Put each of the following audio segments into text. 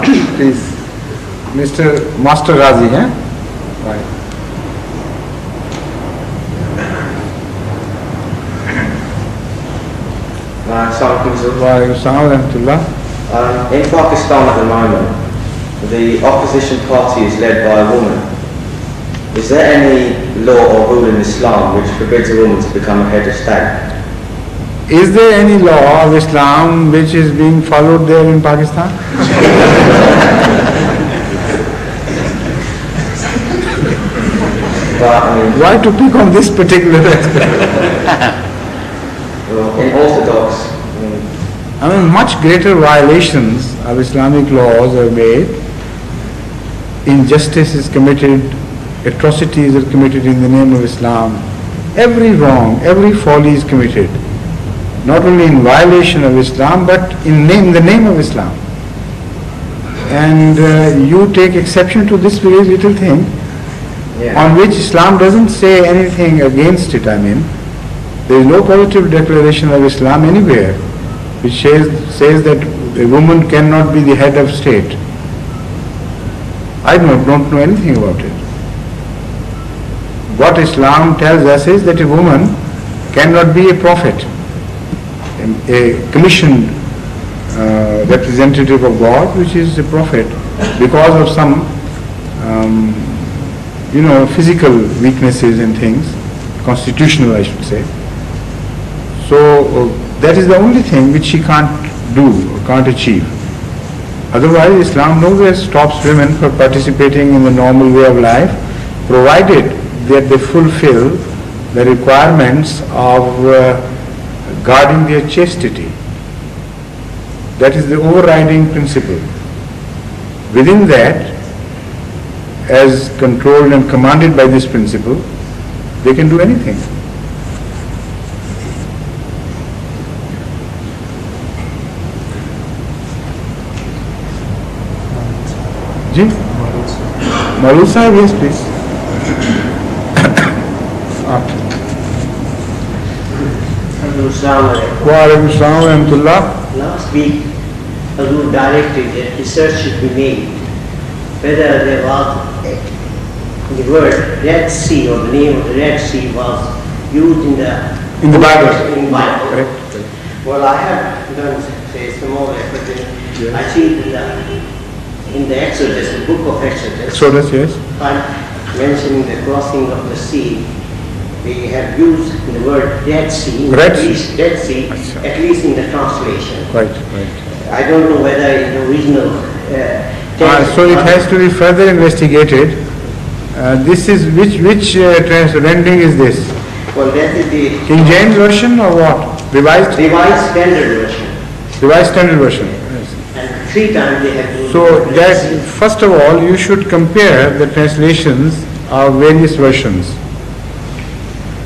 Please, Mr. Master Ghazi, eh? Right. In Pakistan at the moment, the opposition party is led by a woman. Is there any law or rule in Islam which forbids a woman to become a head of state? Is there any law of Islam which is being followed there in Pakistan? Why to pick on this particular aspect? Well, in Orthodox, much greater violations of Islamic laws are made. Injustice is committed, atrocities are committed in the name of Islam. Every wrong, every folly is committed, not only in violation of Islam, but in the name of Islam. And you take exception to this very little thing, on which Islam doesn't say anything against it. There is no positive declaration of Islam anywhere which says that a woman cannot be the head of state. I don't know anything about it. What Islam tells us is that a woman cannot be a prophet, a commissioned representative of God, which is a prophet, because of some physical weaknesses and things, constitutional I should say. So that is the only thing which she can't do or can't achieve. Otherwise, Islam nowhere stops women from participating in the normal way of life, provided that they fulfill the requirements of guarding their chastity. That is the overriding principle. Within that, as controlled and commanded by this principle, they can do anything. Ji? Maulud Sahib, yes please. Wa alaikum assalam wa rahmatullah. Last week, Hazur directed that research should be made whether there was the word Red Sea or the name of the Red Sea was used in the Bible. In Bible. Correct. Well, I have done some more effort. Yes. I see that in the Exodus, the book of Exodus, Yes. by mentioning the crossing of the sea, they have used the word Red Sea, Red Red Sea, at least in the translation. Right. I don't know whether in the original text. So it has to be further investigated. This is which rendering is this? Well, that is the King James version or what? Revised Standard Version. Revised Standard Version. Yes. And 3 times they have used So the word that Red Sea. first of all you should compare the translations of various versions.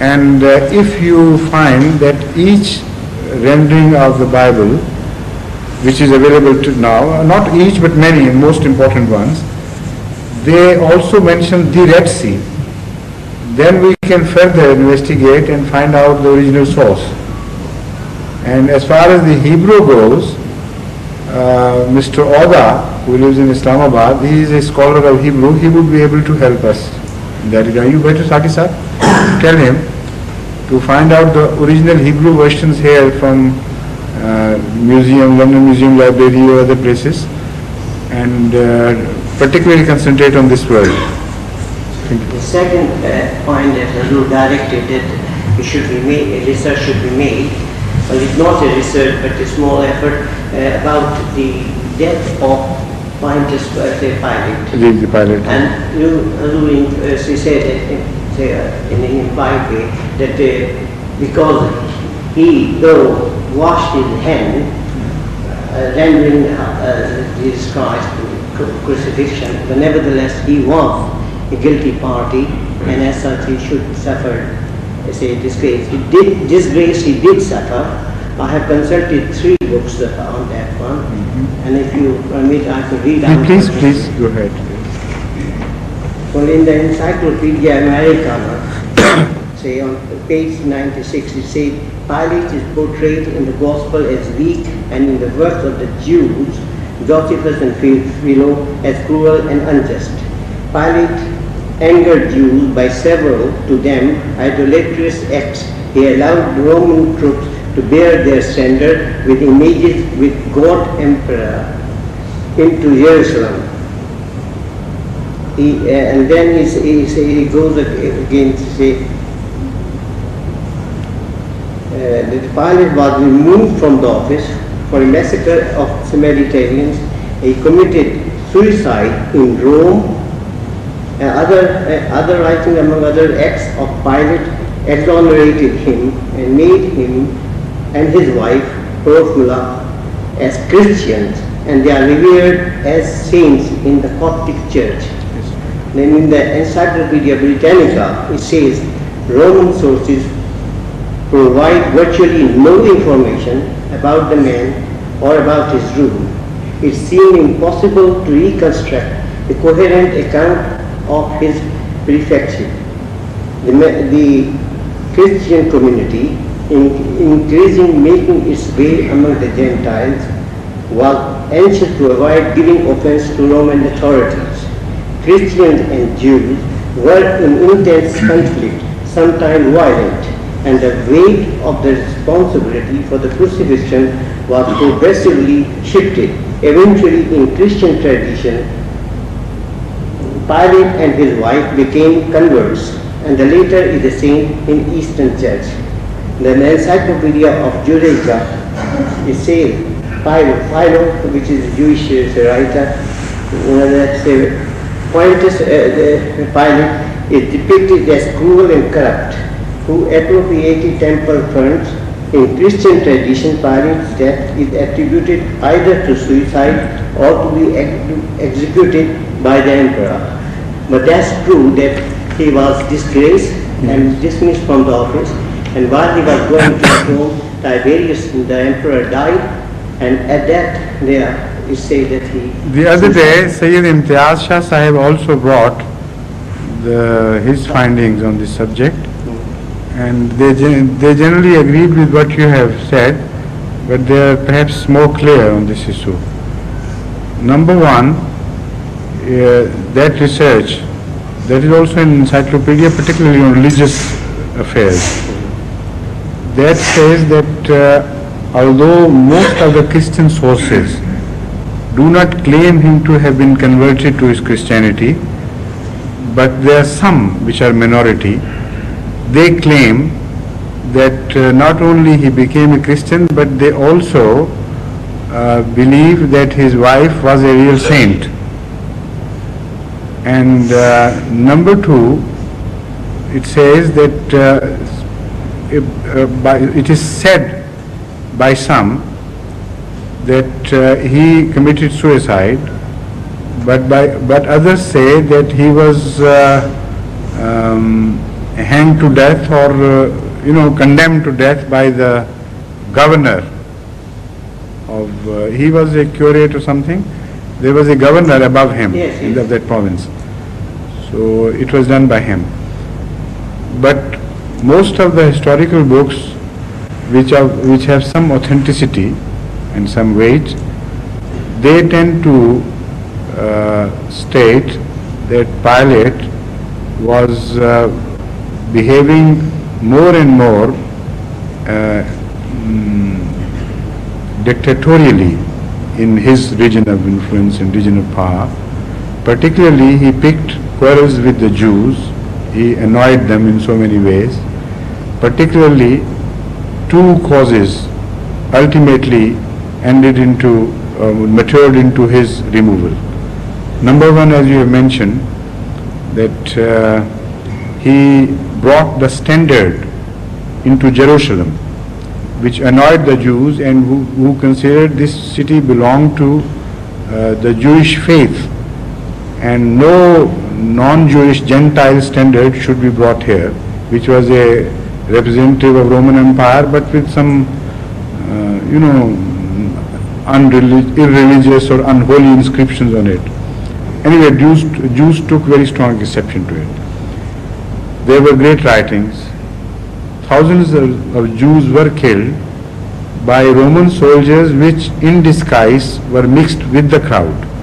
And if you find that each rendering of the Bible, which is available to now, not each but many, most important ones, they also mention the Red Sea, then we can further investigate and find out the original source. And as far as the Hebrew goes, Mr. Oda, who lives in Islamabad, he is a scholar of Hebrew, he would be able to help us in that regard. You better, Saki sir, tell him to find out the original Hebrew versions here from London Museum Library or other places, and particularly concentrate on this word. The second point that Hazur directed that it should be made, a research should be made. Well, it's not a research but a small effort about the death of Pontius Pilate. The pilot. And Hazur she said that in an implied way that because he though washed his hand, rendering Jesus Christ crucifixion, but nevertheless he was a guilty party, and as such he should suffer, say, disgrace. He did suffer. I have consulted 3 books on that one, and if you permit, I could read out. Please, go ahead. Well, in the Encyclopedia Americana, say on page 96, it says Pilate is portrayed in the Gospel as weak, and in the words of the Jews, Josephus and Philo as cruel and unjust. Pilate angered Jews by several, to them, idolatrous acts. He allowed Roman troops to bear their standard with images with God Emperor into Jerusalem. And then he goes again to say, that Pilate was removed from the office for a massacre of Samaritans. He committed suicide in Rome. Other writing, among other acts of Pilate, exonerated him and made him and his wife, Orfula, as Christians, and they are revered as saints in the Coptic Church. Then in the Encyclopedia Britannica, it says, Roman sources provide virtually no information about the man or about his rule. It seemed impossible to reconstruct a coherent account of his prefectship. The Christian community, increasing making its way among the Gentiles, was anxious to avoid giving offense to Roman authorities. Christians and Jews were in intense conflict, sometimes violent, and the weight of the responsibility for the crucifixion was progressively shifted. Eventually, in Christian tradition, Pilate and his wife became converts, and the latter is a saint in Eastern Church. The Encyclopedia of Judaica, it says, Philo, which is a Jewish writer, Pontius Pilate is depicted as cruel and corrupt, who appropriated temple funds. In Christian tradition, Pilate's death is attributed either to suicide or to be executed by the emperor. But that's true that he was disgraced and dismissed from the office, and while he was going to Rome, Tiberius, the emperor, died, and at that there is said that he... The other day, Sayyid Imtiaz Shah Sahib also brought his findings on this subject, and they generally agreed with what you have said, but they are perhaps more clear on this issue. Number one, that research, that is also an encyclopedia, particularly on religious affairs, that says that although most of the Christian sources do not claim him to have been converted to his Christianity, but there are some which are minority. They claim that not only he became a Christian, but they also believe that his wife was a real saint. And number two, it says that it is said by some that he committed suicide, but others say that he was hanged to death or condemned to death by the governor of he was a curate or something. There was a governor above him of that province, so it was done by him. But most of the historical books which have some authenticity and some weight, they tend to state that Pilate was behaving more and more dictatorially in his region of influence and region of power. Particularly, he picked quarrels with the Jews. He annoyed them in so many ways. Particularly, two causes ultimately matured into his removal. Number one, as you have mentioned, that he brought the standard into Jerusalem, which annoyed the Jews and who considered this city belonged to the Jewish faith, and no non-Jewish Gentile standard should be brought here, which was a representative of Roman Empire, but with some, irreligious or unholy inscriptions on it. Anyway, Jews took very strong exception to it. There were great writings. Thousands of Jews were killed by Roman soldiers which in disguise were mixed with the crowd.